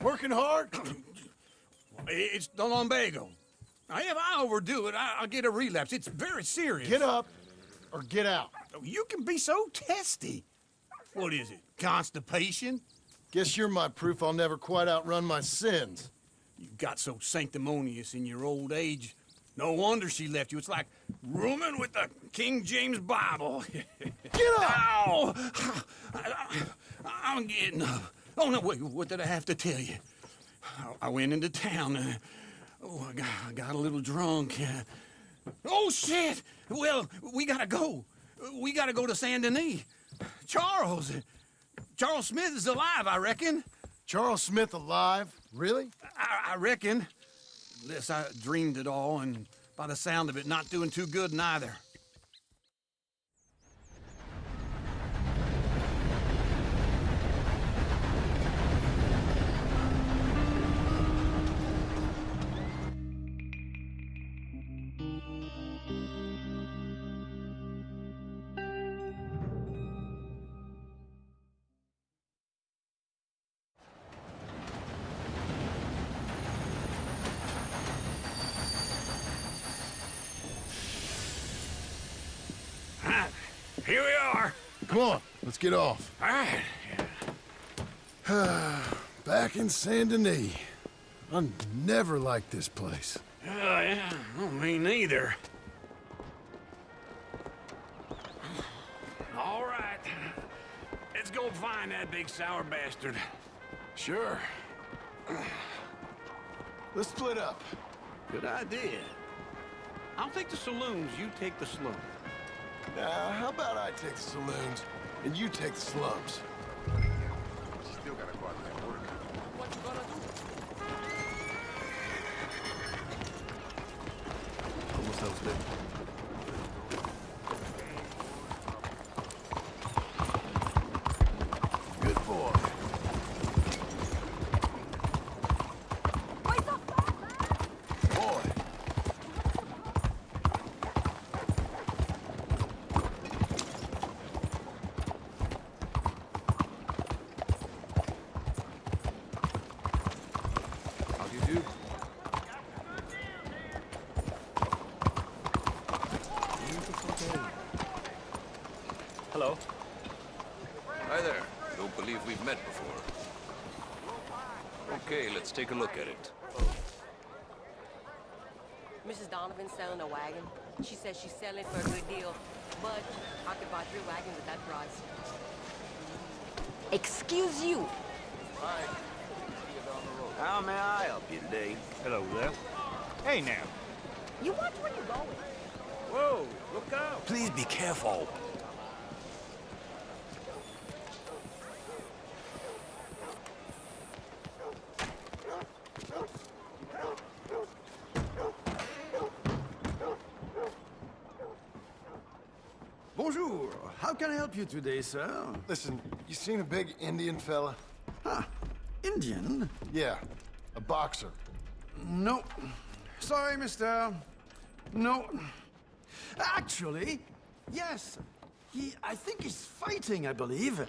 Working hard? It's the lumbago. Now, if I overdo it, I'll get a relapse. It's very serious. Get up or get out. You can be so testy. What is it, constipation? Guess you're my proof I'll never quite outrun my sins. You got so sanctimonious in your old age. No wonder she left you. It's like rooming with the King James Bible. Get up! Ow! I'm getting up. Oh, no, wait, what did I have to tell you? I went into town. I got a little drunk. Oh, shit! Well, we gotta go. We gotta go to Saint Denis. Charles Smith is alive, I reckon. Charles Smith alive? Really? I reckon. Unless I dreamed it all, and by the sound of it, not doing too good neither. Here we are. Come on, let's get off. All right. Back in Saint Denis. I never liked this place. Yeah, well, me neither. All right. Let's go find that big sour bastard. Sure. Let's split up. Good idea. I'll take the saloons, you take the slums. Now, how about I take the saloons and you take the slums? Still gotta go out there and work. What you gonna do? ¿Cómo está usted? Good boy. Boy. How do you do? Hello. Hi there. Don't believe we've met before. Okay, let's take a look at it. Mrs. Donovan's selling a wagon. She says she's selling for a good deal, but I could buy 3 wagons at that price. Excuse you. How may I help you today? Hello there. Hey now. You watch where you're going. Whoa, look out. Please be careful. Bonjour. How can I help you today, sir? Listen, you seen a big Indian fella? Ah, Indian? Yeah, a boxer. No. Sorry, mister. No. Actually, yes. I think he's fighting, I believe.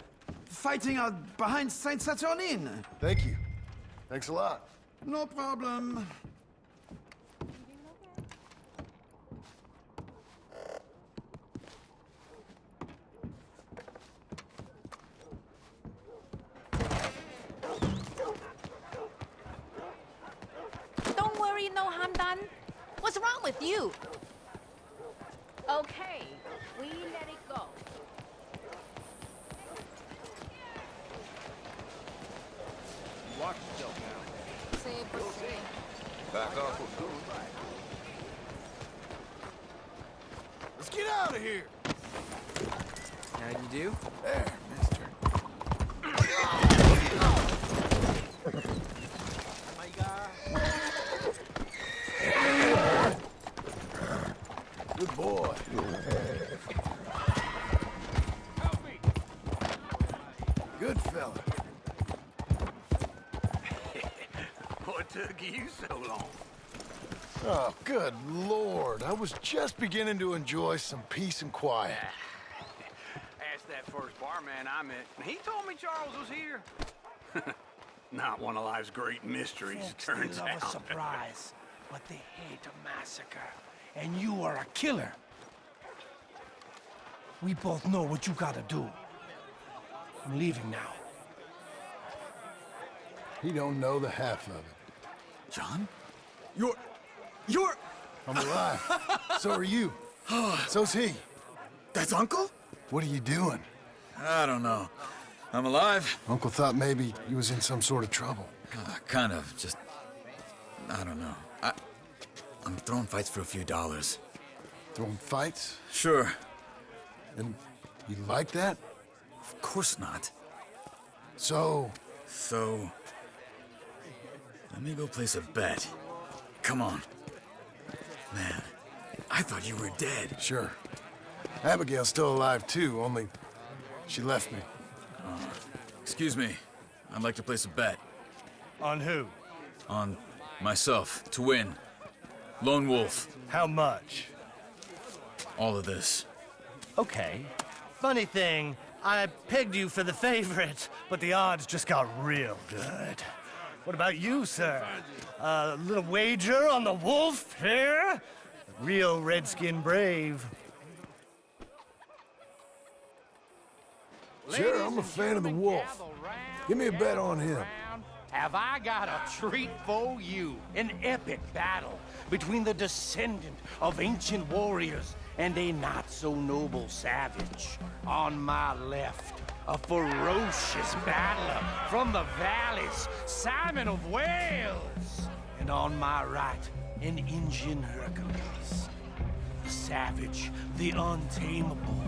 Fighting out behind Saint Saturnin. Thank you. Thanks a lot. No problem. Don't worry, no harm done. What's wrong with you? Okay, we let it go. Watch yourself now. Say por se. Back off. Let's get out of here. How'd you do? There, mister. Good boy. Good fella. What took you so long? Oh, good Lord. I was just beginning to enjoy some peace and quiet. Asked that first barman I met, and he told me Charles was here. Not one of life's great mysteries, Folks, turns they love a out. surprise, but they hate a massacre. And you are a killer. We both know what you gotta do. I'm leaving now. He don't know the half of it. John? You're... I'm alive. So are you. So's he. That's Uncle? What are you doing? I don't know. I'm alive. Uncle thought maybe you was in some sort of trouble. Kind of, just... I don't know. I'm throwing fights for a few dollars. Throwing fights? Sure. And you like that? Of course not. So, let me go place a bet. Come on. Man, I thought you were dead. sure. Abigail's still alive too, only she left me. Excuse me. I'd like to place a bet. On who? On myself, to win. Lone Wolf. How much? All of this. Okay. Funny thing, I pegged you for the favorite, but the odds just got real good. What about you, sir? A little wager on the wolf here? Real redskin brave. Sure, I'm a fan of the wolf. Give me a bet on him. Have I got a treat for you? An epic battle between the descendant of ancient warriors and a not-so-noble savage. On my left, a ferocious battler from the valleys, Simon of Wales. And on my right, an Indian Hercules. The savage, the untamable,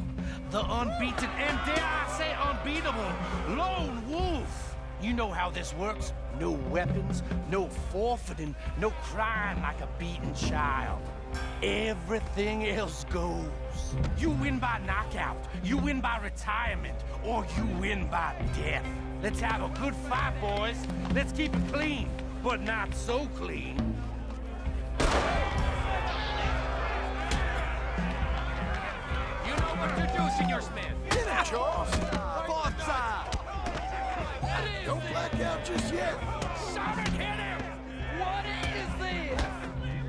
the unbeaten, and dare I say unbeatable, Lone Wolf. You know how this works. No weapons, no forfeiting, no crying like a beaten child. Everything else goes. You win by knockout, you win by retirement, or you win by death. Let's have a good fight, boys. Let's keep it clean, but not so clean. You know what to do, Senor Smith. Get it, Charles! Don't black out just yet. Simon, hit him! What is this?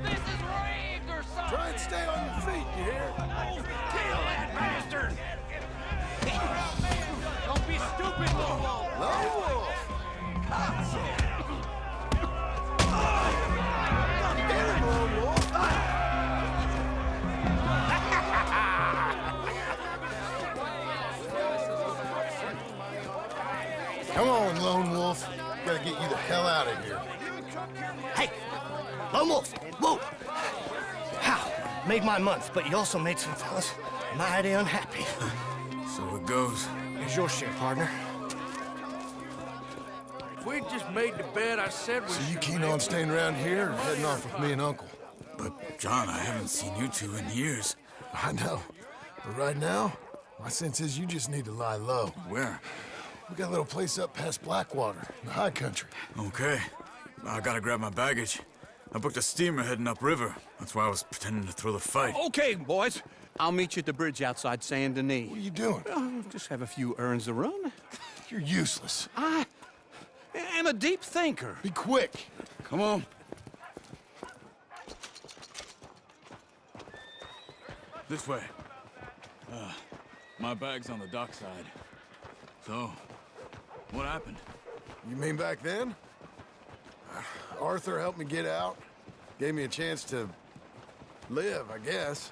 This is rigged or something! Try and stay on your feet, you hear? Kill that bastard! Don't be stupid, Lone Wolf! Lone Wolf! Get him, Lone Wolf! Come on, Lone Wolf. Gotta get you the hell out of here. Hey, Lone Wolf, whoa! How? Made my month, but you also made some fellas mighty unhappy. So it goes. Here's your share, partner. If we just made the bet I said we So you should keen make- on staying around here or heading off with me and Uncle? But, John, I haven't seen you two in years. I know. But right now, my sense is you just need to lie low. Where? We got a little place up past Blackwater, in the high country. Okay. I gotta grab my baggage. I booked a steamer heading upriver. That's why I was pretending to throw the fight. Okay, boys. I'll meet you at the bridge outside Saint Denis. What are you doing? Just have a few errands to run. You're useless. I am a deep thinker. Be quick. Come on. This way. My bag's on the dockside. So, what happened? You mean back then? Arthur helped me get out. Gave me a chance to live, I guess.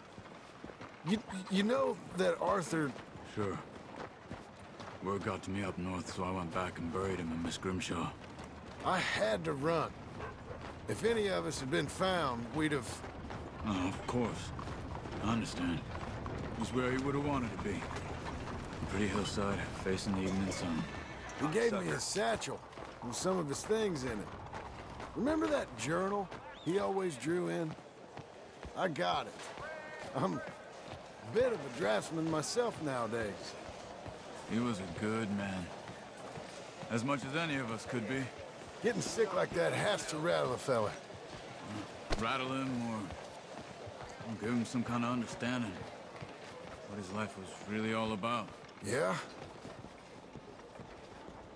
You know that Arthur... Sure. Word got to me up north, so I went back and buried him in Miss Grimshaw. I had to run. If any of us had been found, we'd have... Oh, of course. I understand. It was where he would have wanted to be. A pretty hillside, facing the evening sun. He gave me his satchel with some of his things in it. Remember that journal he always drew in? I got it. I'm a bit of a draftsman myself nowadays. He was a good man. As much as any of us could be. Getting sick like that has to rattle a fella. Rattle him or give him some kind of understanding. What his life was really all about. Yeah?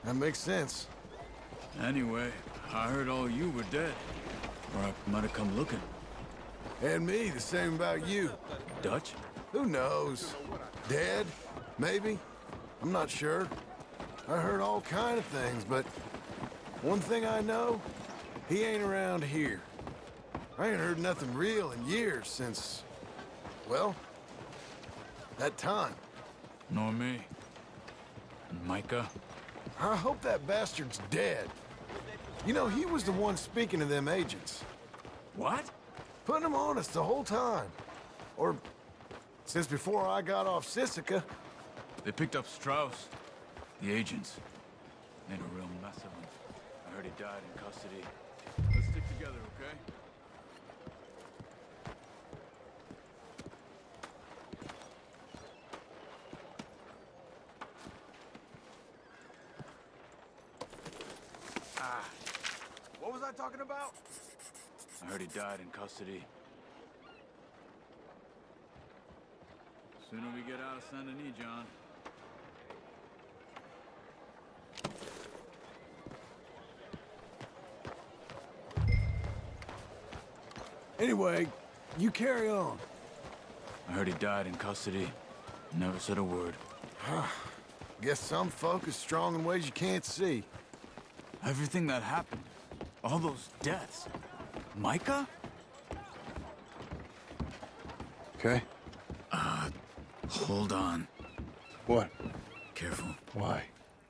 That makes sense. Anyway, I heard all you were dead. Or I might have come looking. And me, the same about you. Dutch? Who knows? Dead? Maybe? I'm not sure. I heard all kind of things, but one thing I know, he ain't around here. I ain't heard nothing real in years since, well, that time. Nor me. And Micah? I hope that bastard's dead. You know, he was the one speaking to them agents. What? Putting them on us the whole time. Or, since before I got off Sisika. They picked up Strauss. The agents. Made a real mess of him. I heard he died in custody. Let's stick together, okay? What was I talking about? I heard he died in custody. Sooner we get out of Saint Denis, John. Anyway, you carry on. I heard he died in custody. Never said a word. Guess some folk is strong in ways you can't see. Everything that happened. All those deaths. Micah? Okay. Hold on. What? Careful. Why?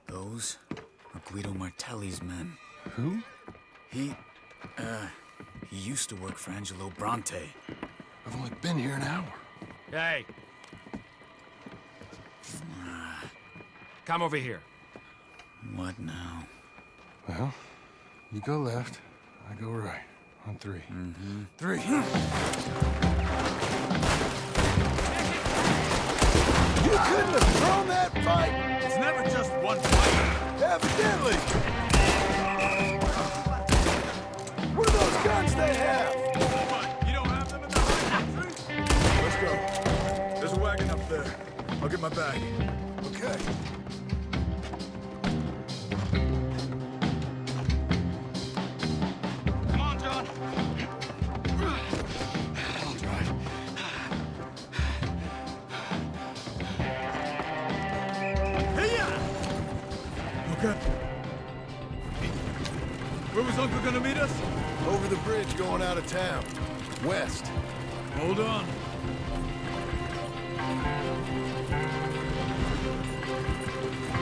Those are Guido Martelli's men. Who? He used to work for Angelo Bronte. I've only been here an hour. Hey! Come over here. What now? Well, you go left, I go right. On three. Mm-hmm. 3. You couldn't have thrown that fight! It's never just one fight. Evidently! What are those guns they have? What? You don't have them in the high country? Let's go. There's a wagon up there. I'll get my bag. Okay. Come on, John. I'll drive. Okay. Where was Uncle gonna meet us? Over the bridge going out of town. West. Hold on.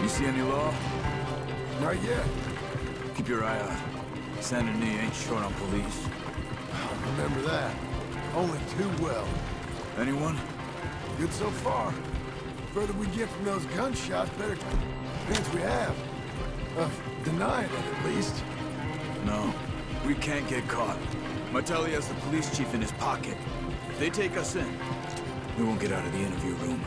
You see any law? Not yet. Keep your eye out. Saint Denis ain't short on police. I remember that. Only too well. Anyone? Good so far. The further we get from those gunshots, better chance we have. Of denying it, at least. No. We can't get caught. Martelli has the police chief in his pocket. If they take us in, we won't get out of the interview room.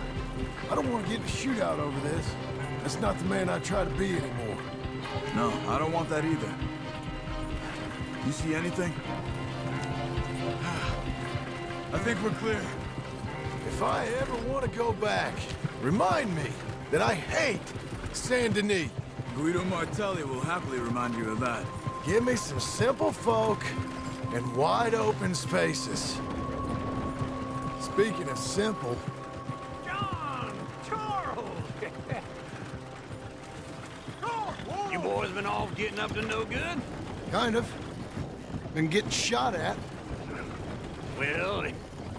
I don't want to get in a shootout over this. That's not the man I try to be anymore. No, I don't want that either. You see anything? I think we're clear. If I ever want to go back, remind me that I hate Saint Denis. Guido Martelli will happily remind you of that. Give me some simple folk and wide open spaces. Speaking of simple, John! Charles! You boys been all getting up to no good? kind of. Been getting shot at. Well,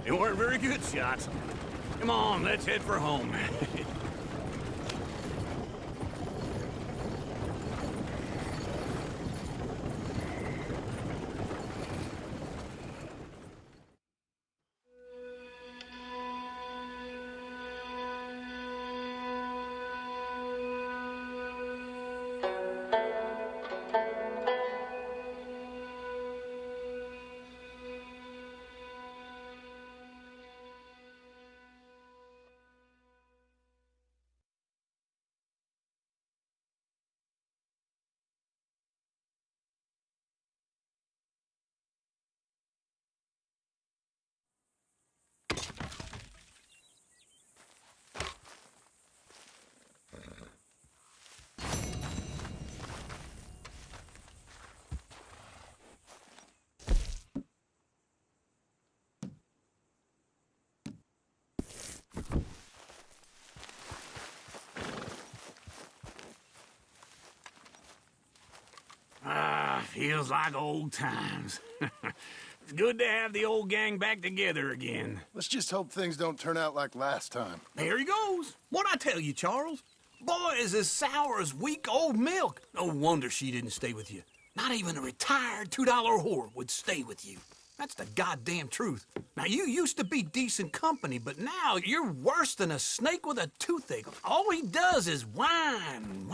they weren't very good shots. Come on, let's head for home. Feels like old times. It's good to have the old gang back together again. Let's just hope things don't turn out like last time. There he goes. What'd I tell you, Charles? Boy is as sour as weak old milk. No wonder she didn't stay with you. Not even a retired $2 whore would stay with you. That's the goddamn truth. Now, you used to be decent company, but now you're worse than a snake with a toothache. All he does is whine.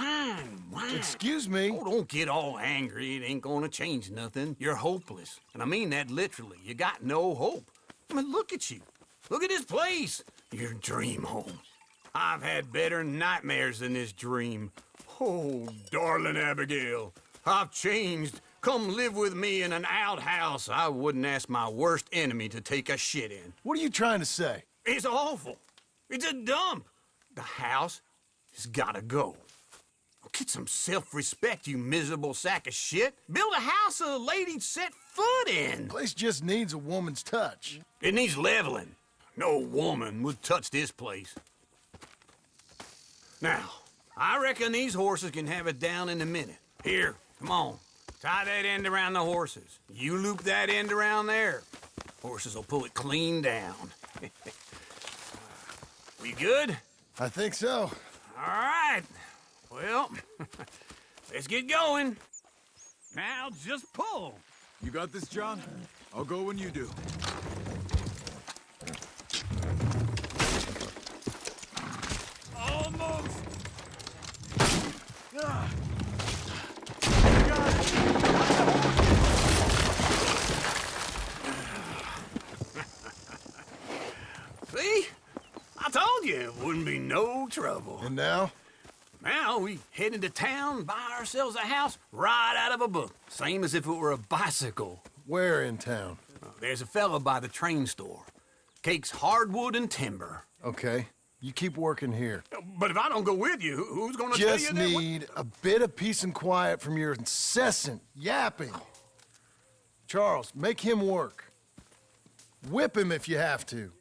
Excuse me? Oh, don't get all angry. It ain't gonna change nothing. You're hopeless. And I mean that literally. You got no hope. I mean, look at you. Look at this place. Your dream home. I've had better nightmares than this dream. Oh, darling Abigail, I've changed. Come live with me in an outhouse I wouldn't ask my worst enemy to take a shit in. What are you trying to say? It's awful. It's a dump. The house has gotta go. Get some self-respect, you miserable sack of shit. Build a house a lady'd set foot in. Place just needs a woman's touch. It needs leveling. No woman would touch this place. Now, I reckon these horses can have it down in a minute. Here, come on. Tie that end around the horses. You loop that end around there. Horses will pull it clean down. We good? I think so. All right. Well, let's get going. Now just pull. You got this, John? I'll go when you do. Almost. See? I told you it wouldn't be no trouble. And now? Now we head into town, buy ourselves a house right out of a book. Same as if it were a bicycle. Where in town? There's a fella by the train store. Cakes hardwood and timber. Okay. You keep working here. But if I don't go with you, who's gonna tell you Just that? need a bit of peace and quiet from your incessant yapping. Charles, make him work. Whip him if you have to.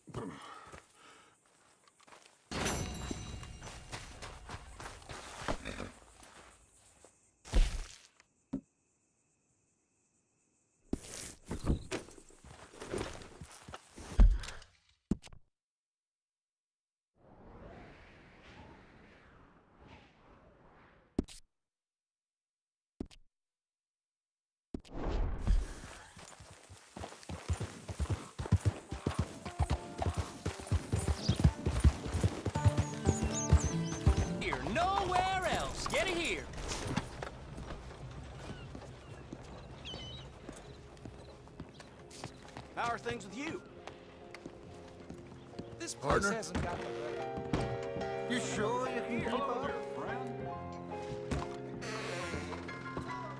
Here, nowhere else. Get it here. How are things with you? This place Partner? hasn't got the... You sure you can keep up?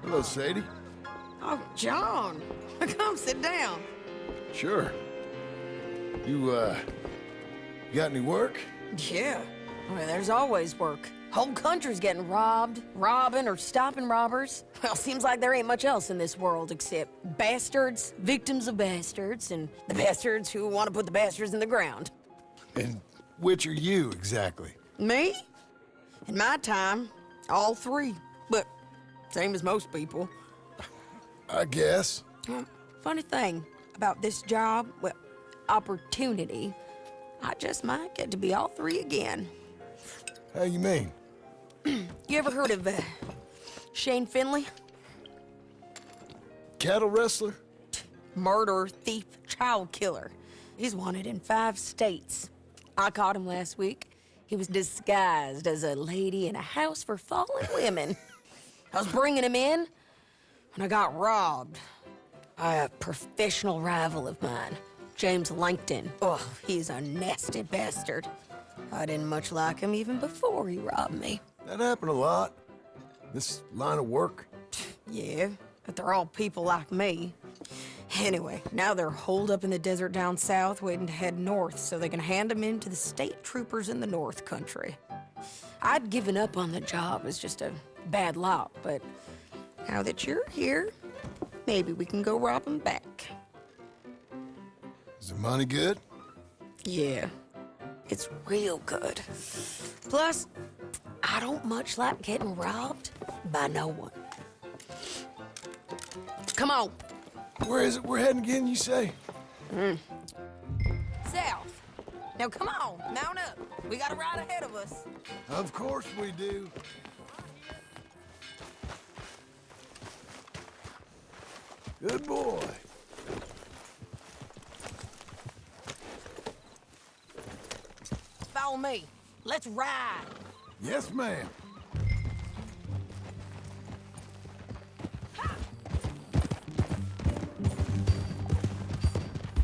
Hello, Sadie. Oh, John. Come sit down. Sure. You got any work? Yeah. Well, there's always work. Whole country's getting robbed, robbing, or stopping robbers. Well, seems like there ain't much else in this world except bastards, victims of bastards, and the bastards who want to put the bastards in the ground. And which are you, exactly? Me? In my time, all three. But same as most people. I guess. Funny thing about this job, well, opportunity, I just might get to be all three again. How you mean? You ever heard of Shane Finley? Cattle wrestler? Murderer, thief, child killer. He's wanted in 5 states. I caught him last week. He was disguised as a lady in a house for fallen women. I was bringing him in, and I got robbed by a professional rival of mine, James Langton. Oh, he's a nasty bastard. I didn't much like him even before he robbed me. That happened a lot. This line of work. Yeah, but they're all people like me. Anyway, now they're holed up in the desert down south, waiting to head north so they can hand them in to the state troopers in the north country. I'd given up on the job as just a bad lot, but now that you're here, maybe we can go rob them back. Is the money good? Yeah, it's real good. Plus, I don't much like getting robbed by no one. Come on. Where is it we're heading again, you say? South. Now come on, mount up. We got a ride ahead of us. Of course we do. Good boy. Follow me. Let's ride. Yes, ma'am.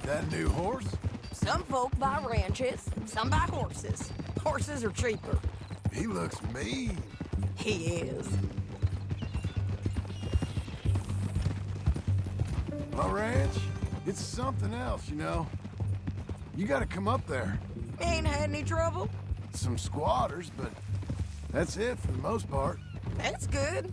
That new horse? Some folk buy ranches, some buy horses. Horses are cheaper. He looks mean. He is. My ranch? It's something else, you know. You gotta come up there. Ain't had any trouble? Some squatters, but that's it for the most part. That's good.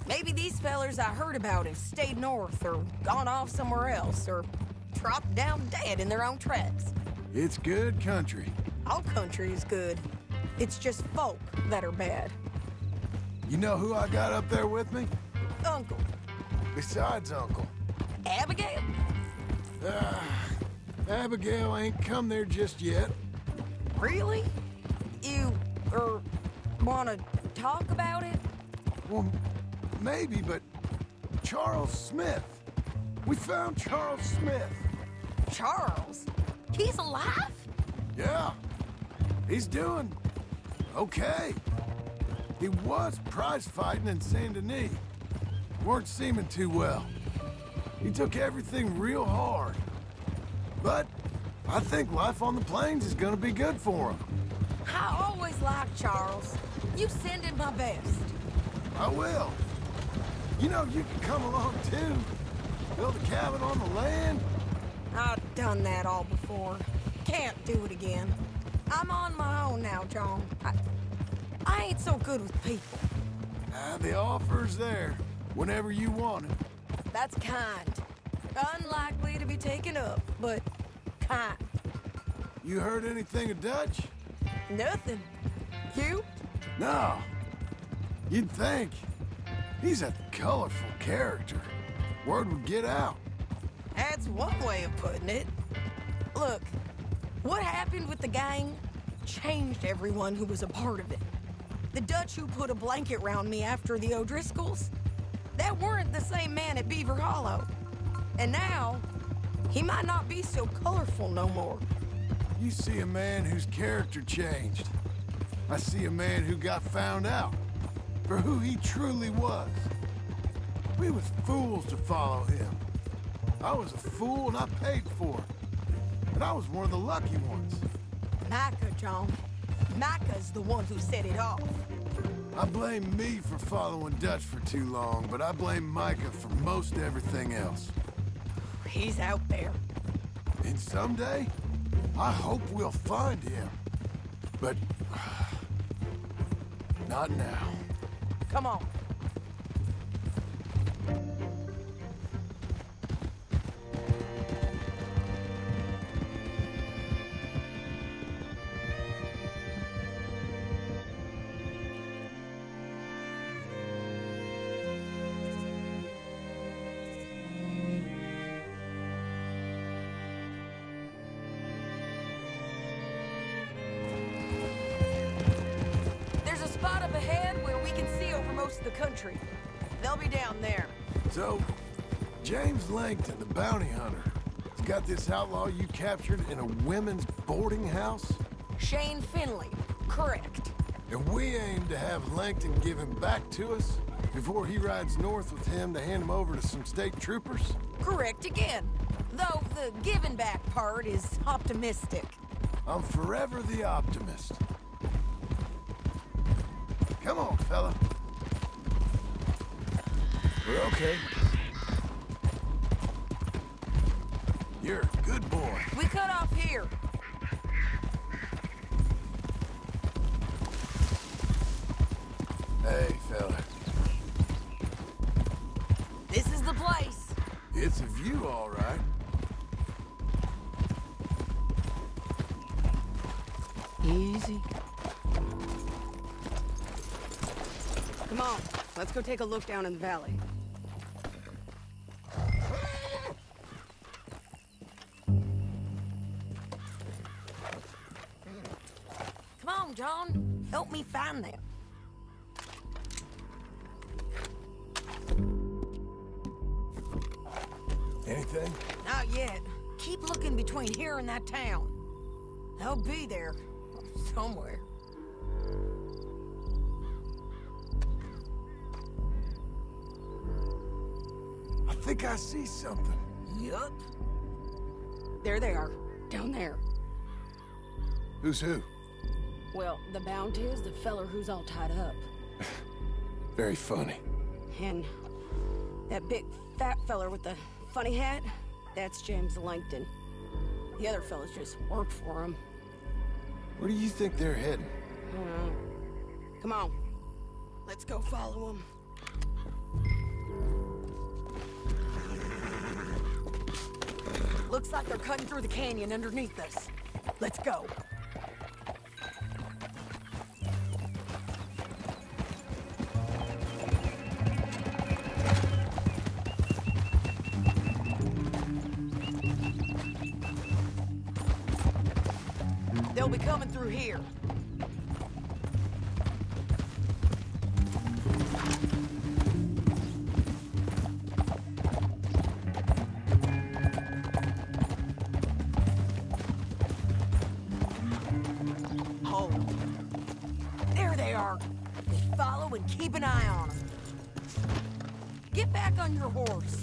Maybe these fellers I heard about have stayed north or gone off somewhere else or dropped down dead in their own tracks. It's good country. All country is good. It's just folk that are bad. You know who I got up there with me? Uncle. Besides Uncle. Abigail? Abigail ain't come there just yet. Really? You, wanna talk about it? Well, maybe, but Charles Smith. We found Charles Smith. Charles? He's alive? Yeah. He's doing okay. He was prize fighting in Saint Denis. Weren't seeming too well. He took everything real hard. But I think life on the plains is gonna be good for him. I always liked Charles. You send him my best. I will. You know, you can come along too. Build a cabin on the land. I've done that all before. Can't do it again. I'm on my own now, John. I ain't so good with people. The offer's there whenever you want it. That's kind. Unlikely to be taken up, but kind. You heard anything of Dutch? Nothing. You? No. You'd think. He's a colorful character. Word would get out. That's one way of putting it. Look, what happened with the gang changed everyone who was a part of it. The Dutch who put a blanket round me after the O'Driscolls, that weren't the same man at Beaver Hollow. And now, he might not be so colorful no more. You see a man whose character changed. I see a man who got found out for who he truly was. We was fools to follow him. I was a fool and I paid for it. But I was one of the lucky ones. Micah, John. Micah's the one who set it off. I blame me for following Dutch for too long, but I blame Micah for most everything else. He's out there. And someday, I hope we'll find him. But not now. Come on. Spot up ahead where we can see over most of the country. They'll be down there. So, James Langton, the bounty hunter, has got this outlaw you captured in a women's boarding house? Shane Finley, correct. And we aim to have Langton give him back to us before he rides north with him to hand him over to some state troopers? Correct again. Though the giving back part is optimistic. I'm forever the optimist. Come on, fella. We're okay. You're a good boy. We cut off here. Hey, fella. This is the place. It's a view, all right. Easy. Come on, let's go take a look down in the valley. on, John. Help me find them. Anything? Not yet. Keep looking between here and that town. They'll be there. Somewhere. I think I see something. Yup. There they are. Down there. Who's who? Well, the bounty is the feller who's all tied up. Very funny. And that big fat feller with the funny hat, that's James Langton. The other fellas just work for him. Where do you think they're heading? Come on. Let's go follow them. Looks like they're cutting through the canyon underneath us. Let's go. They'll be coming through here. Hold. There they are. Just follow and keep an eye on them. Get back on your horse.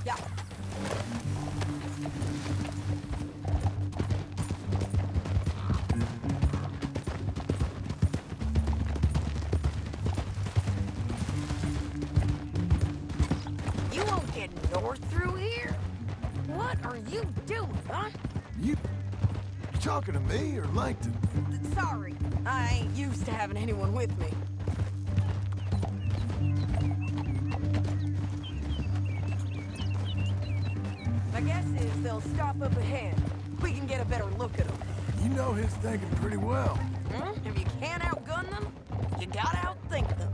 Yeah. You won't get north through here? What are you doing, huh? You talking to me or Langton? Sorry, I ain't used to having anyone with me. My guess is they'll stop up ahead. We can get a better look at them. You know his thinking pretty well. If you can't outgun them, you gotta outthink them.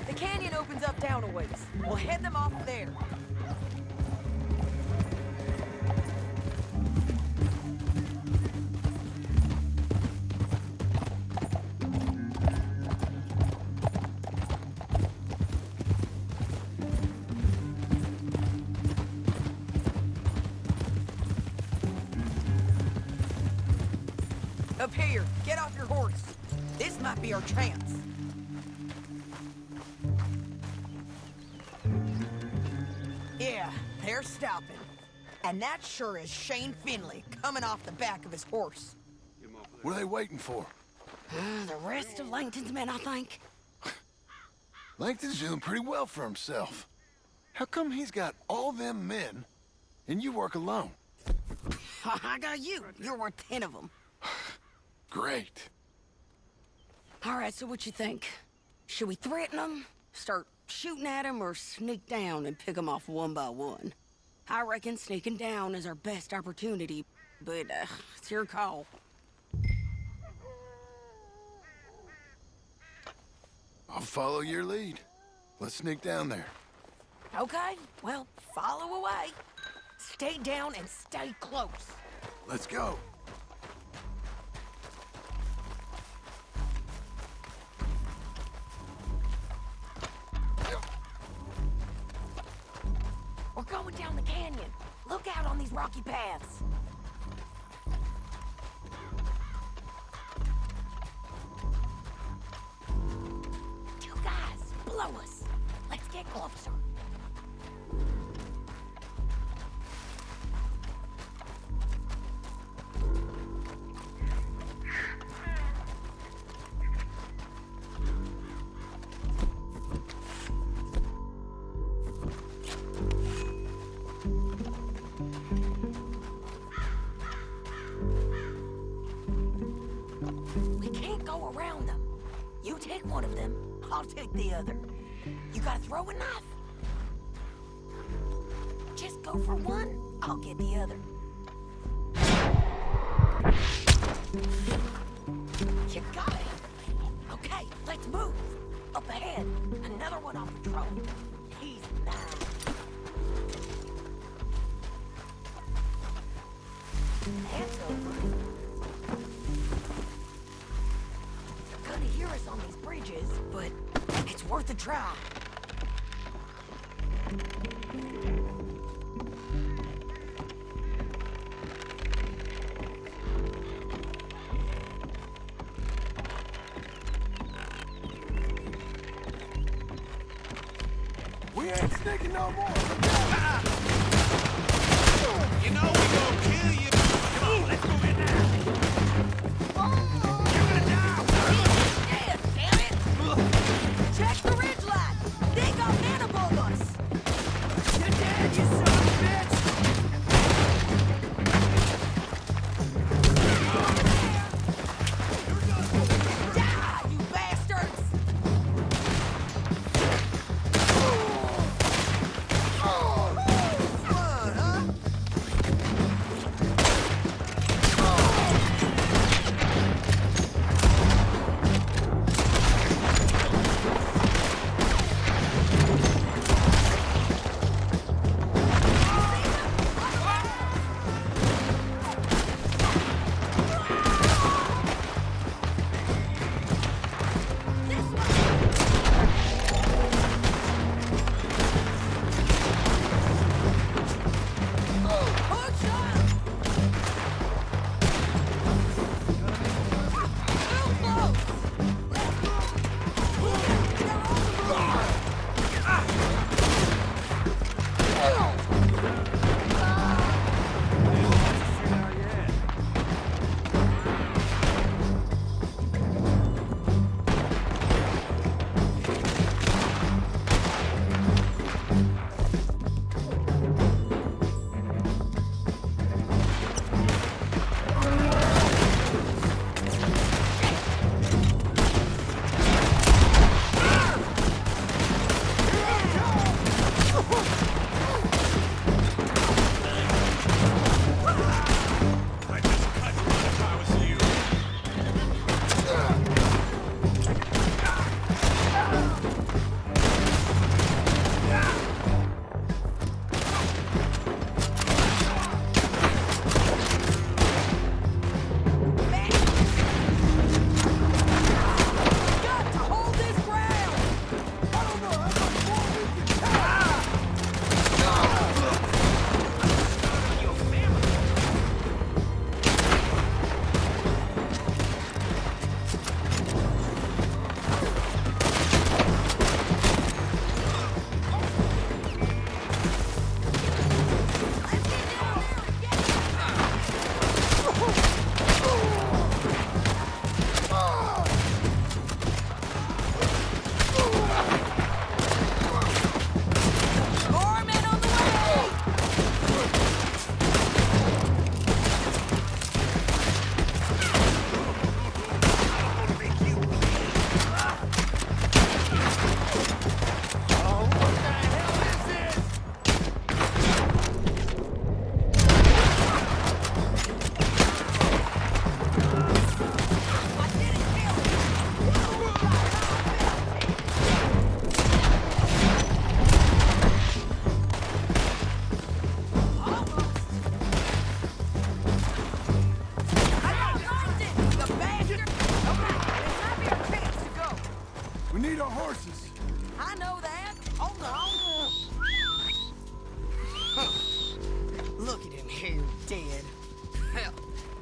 The canyon opens up down a ways. We'll head them off there. Up here, get off your horse. This might be our chance. Yeah, they're stopping. And that sure is Shane Finley coming off the back of his horse. What are they waiting for? The rest of Langton's men, I think. Langton's doing pretty well for himself. How come he's got all them men and you work alone? I got you. You're worth 10 of them. Great. All right, so what you think? Should we threaten them, start shooting at them, or sneak down and pick them off one by one? I reckon sneaking down is our best opportunity, but it's your call. I'll follow your lead. Let's sneak down there. Okay, well, follow away. Stay down and stay close. Let's go. We're going down the canyon. Look out on these rocky paths. Two guys below us. Let's get closer. We can't go around them. You take one of them, I'll take the other. You gotta throw a knife. Just go for one, I'll get the other. You got it. Okay, let's move. Up ahead, another one on patrol. He's mine. That's over. They're gonna hear us on these bridges, but it's worth a try. We ain't sneaking no more. You know we gonna kill you. Come on, let's move in now. You're gonna die. Yeah, damn it! Check the ridgeline. They got men above us. You're dead, you son of a bitch! Die, you bastards!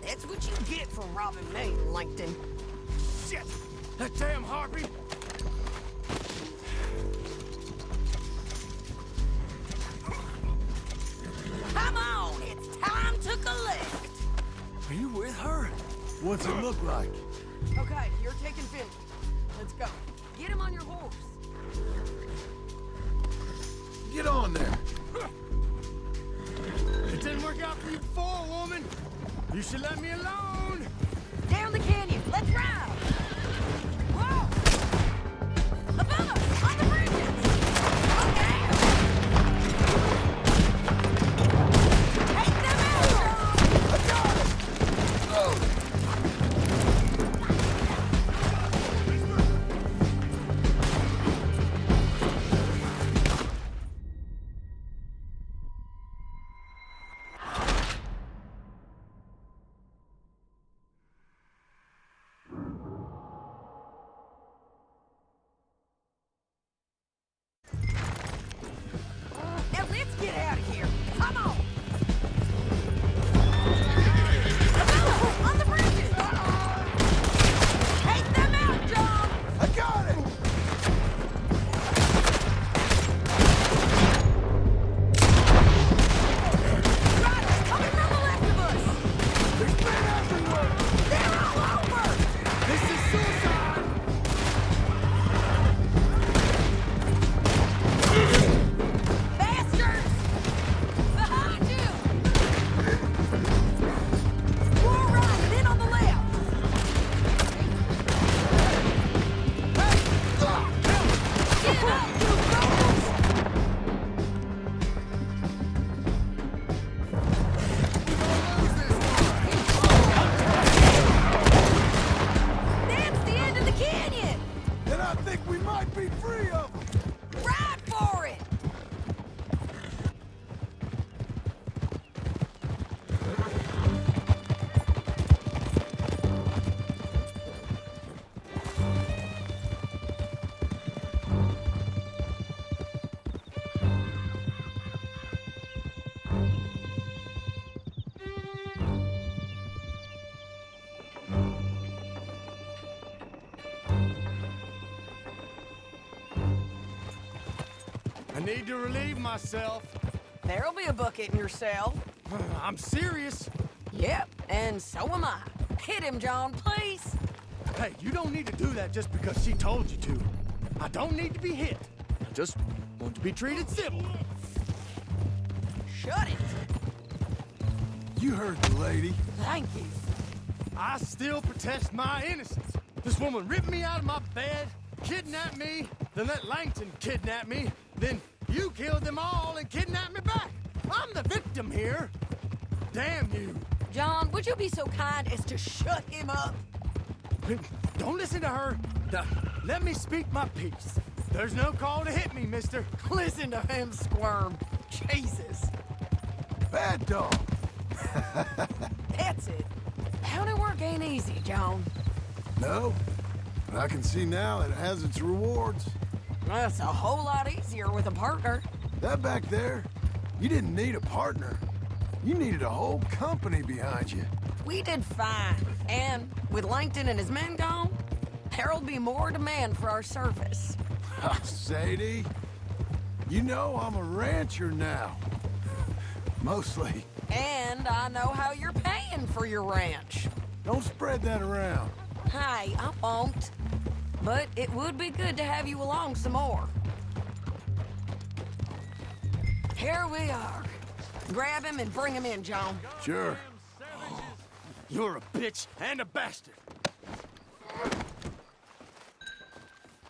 That's what you get for robbing me, Langton. Shit! That damn harpy! Come on, it's time to collect. Are you with her? What's it look like? Okay, you're taking Finley. Let's go. Get him on your horse. Get on there. It didn't work out for you before, woman. You should let me alone. Down the canyon. Let's ride. Whoa! Above us, on the bridges. Okay. Take them out, John. I got it. need to relieve myself. There'll be a bucket in your cell. I'm serious. Yep, and so am I. Hit him, John, please. Hey, you don't need to do that just because she told you to. I don't need to be hit. I just want to be treated civil. Shut it. You heard the lady. Thank you. I still protest my innocence. This woman ripped me out of my bed, kidnapped me, then let Langton kidnap me, then you killed them all and kidnapped me back. I'm the victim here. Damn you. John, would you be so kind as to shut him up? Don't listen to her. Let me speak my piece. There's no call to hit me, mister. Listen to him squirm. Jesus. Bad dog. That's it. County work ain't easy, John. No, but I can see now it has its rewards. That's a whole lot easier with a partner. That back there, you didn't need a partner. You needed a whole company behind you. We did fine. And with Langton and his men gone, there'll be more demand for our service. Sadie, you know I'm a rancher now. Mostly. And I know how you're paying for your ranch. Don't spread that around. Hey, I won't. But it would be good to have you along some more. Here we are. Grab him and bring him in, John. Sure. You're a bitch and a bastard.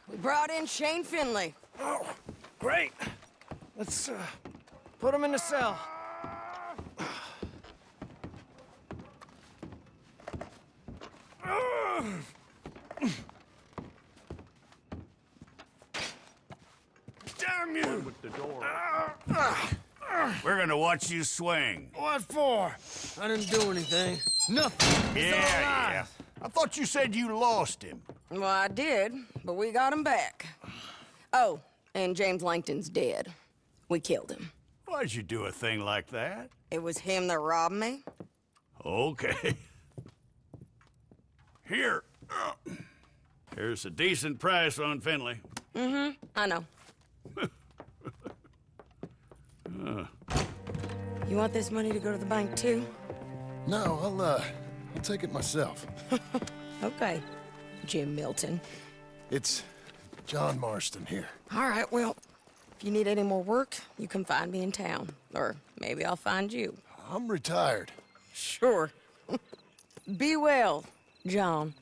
We brought in Shane Finley. Oh, great. Let's put him in the cell. Damn you! With the door. We're gonna watch you swing. What for? I didn't do anything. Nothing. He's alive. I thought you said you lost him. Well, I did, but we got him back. Oh, and James Langton's dead. We killed him. Why'd you do a thing like that? It was him that robbed me. Okay. Here. Here's a decent price on Finley. I know. You want this money to go to the bank, too? No, I'll take it myself. Okay, Jim Milton. It's John Marston here. All right, well, if you need any more work, you can find me in town. Or maybe I'll find you. I'm retired. Sure. Be well, John.